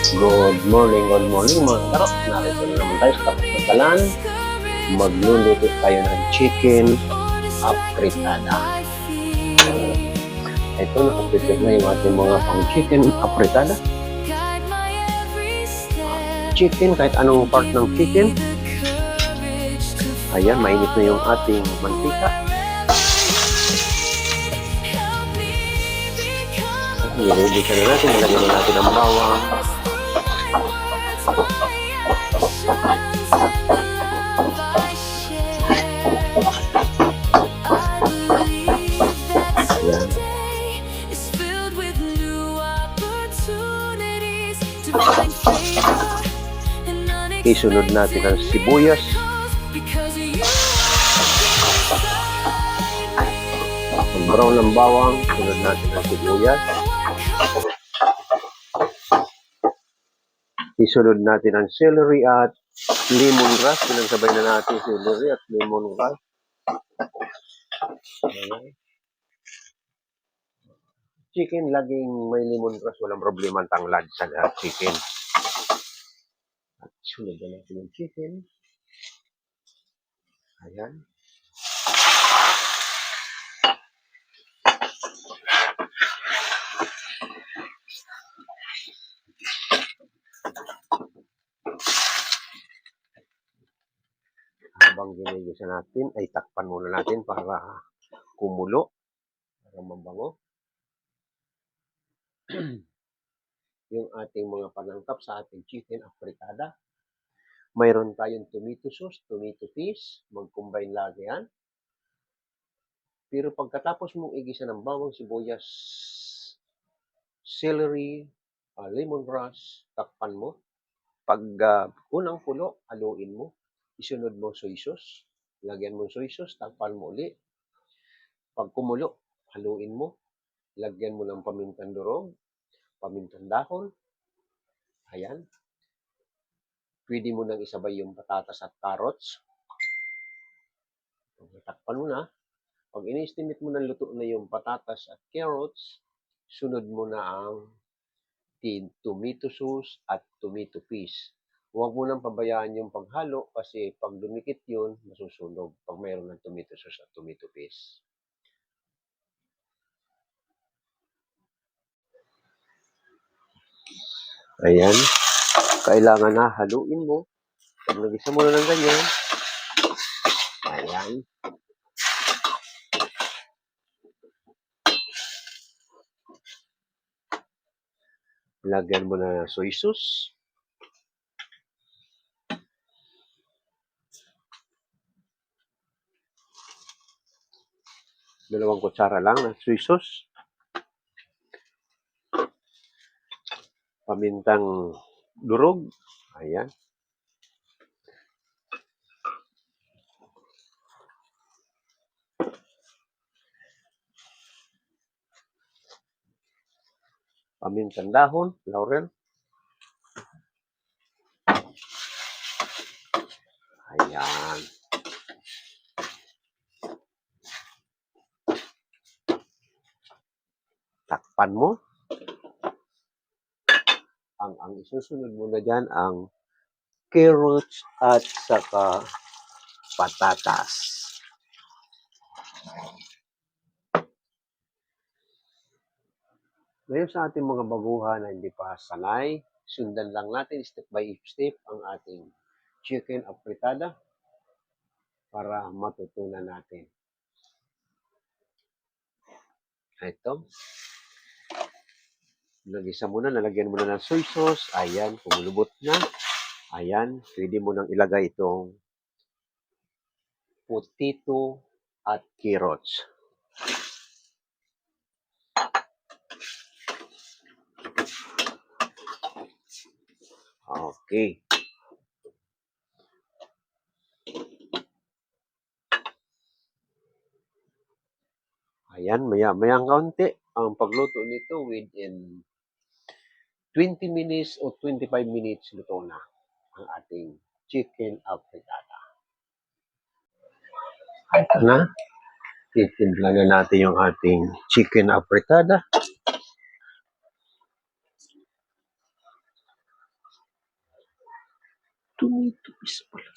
Good morning mga karot. Narito na naman tayo sa kapatagalan. Magluluto tayo ng chicken apritada. Ito, nakaprepare na yung ating mga pang-chicken apritada. Chicken, kahit anong part ng chicken. Ayan, mainit na yung ating mantika. Nililisan na natin, nilagyan na natin ang bawang. Ayan. Isunod natin ang sibuyas. Ang brown ng bawang, sunod natin ang sibuyas. Isunod natin ang celery at lemongrass. Pinagsabay na natin celery at lemongrass. Ayan. Chicken, laging may lemongrass. Walang problema ang tanglad sa chicken. At sunod na natin yung chicken. Ayan. Habang ginigisa natin, ay takpan muna natin para kumulo, para mabango. Yung ating mga panangkap sa ating chicken apritada. Mayroon tayong tomato sauce, tomato paste, mag-combine lagi yan. Pero pagkatapos mong igisa ng bawang, sibuyas, celery, lemongrass, takpan mo. Pag unang pulo, haluin mo. Isunod mo soy sauce. Lagyan mo soy sauce, takpan mo uli. Pag kumulo, haluin mo. Lagyan mo ng pamintang durog, pamintang dahon. Ayan. Pwede mo nang isabay yung patatas at carrots. Takpan mo na. Pag in-estimate mo na luto na yung patatas at carrots, sunod mo na ang tomato sauce at tomato paste. Huwag mo nang pabayaan yung paghalo kasi pag dumikit yun, masusunog pag mayroon ng tomato sauce at tomato paste. Ayan. Kailangan na haluin mo. Pag nagisa mo na ng ganyan, ayan. Lagyan mo na soy sauce. Dalawang kutsara lang ng soy sauce. Pamintang durog. Ayan. Pamintang dahon, laurel. Ayan. Takpan mo. Ang isusunod mo na dyan ang carrots at saka patatas. Ngayon sa ating mga baguhan na hindi pa sanay, sundan lang natin step by step ang ating chicken apritada para matutunan natin. Ito. Nagisa mo na, nalagyan mo na ng soy sauce. Ayan, kumulubot na. Ayan, pwede mo nang ilagay itong potato at carrots. Okay. Ayan, maya-maya kaunti. Ang pagluto nito within 20 minutes o 25 minutes luto na ang ating chicken apritada. Ito na. Titimpla na natin yung ating chicken apritada. Tomato paste pala.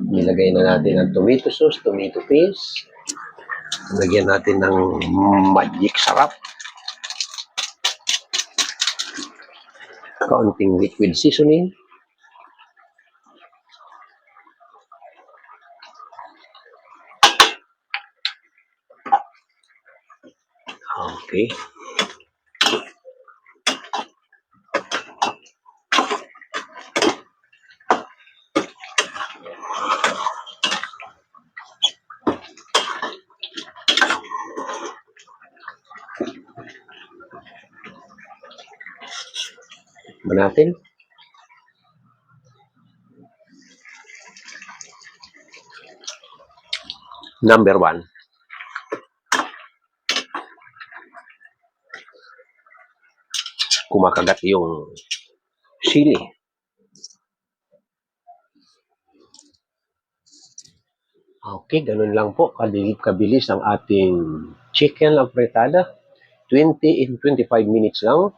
Nilagay na natin ang tomato sauce, tomato paste. Lagyan natin ng magic sarap. Kaunting liquid seasoning. Okay. Natin. Number 1. Kumakagat yung sili. Okay, ganun lang po. Kabilis ang ating chicken apretada. 20 in 25 minutes lang.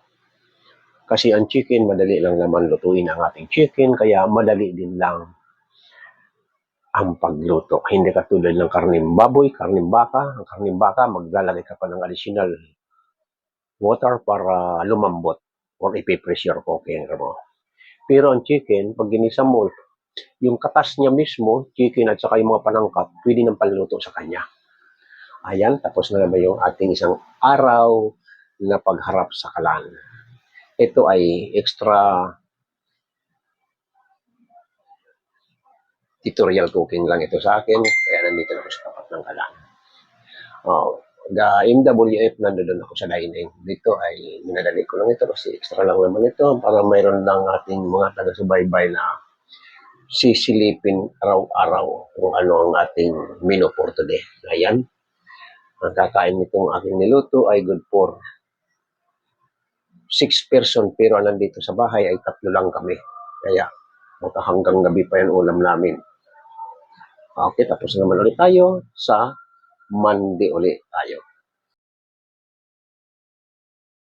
Kasi ang chicken, madali lang naman lutuin ang ating chicken. Kaya madali din lang ang pagluto. Hindi katulad ng karning baboy, karning baka. Ang karning baka, maglalagay ka pa ng additional water para lumambot or ipipressure cooking mo. Pero ang chicken, pag ginisa mo, yung katas niya mismo, chicken at saka yung mga panangkat, pwede nang panluto sa kanya. Ayan, tapos na naman yung ating isang araw na pagharap sa kalan. Ito ay extra tutorial cooking lang ito sa akin, kaya nandito na ako sa tapat ng kalan. The MWF, nandoon ako sa dining. Dito ay minadali ko lang ito kasi extra lang naman ito para mayroon lang ating mga taga-subaybay na sisilipin araw-araw kung ano ang ating menu for today. Ayan. Ang kakain nitong aking niluto ay good for 6 person pero nandito sa bahay ay 3 lang kami. Kaya hanggang gabi pa yan ulam namin. Okay, tapos naman ulit tayo sa Monday ulit tayo.